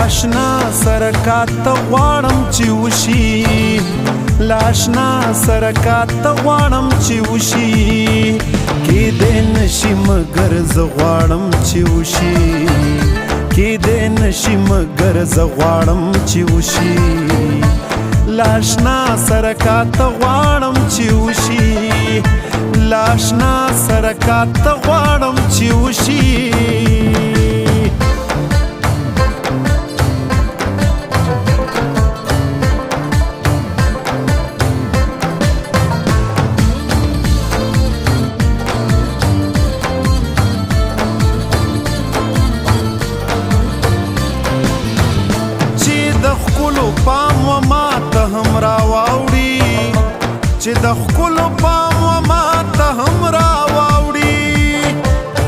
لاشنا سرکات غواړم چې وشي لاشنا سرکات غواړم چې وشي کېدی نشي مګر زه غواړم چې وشي کېدی نشي مګر زه غواړم چې وشي لاشنا سرکات غواړم چې وشي لاشنا سرکات غواړم چې وشي پام و ما ته هم راواوړي چې د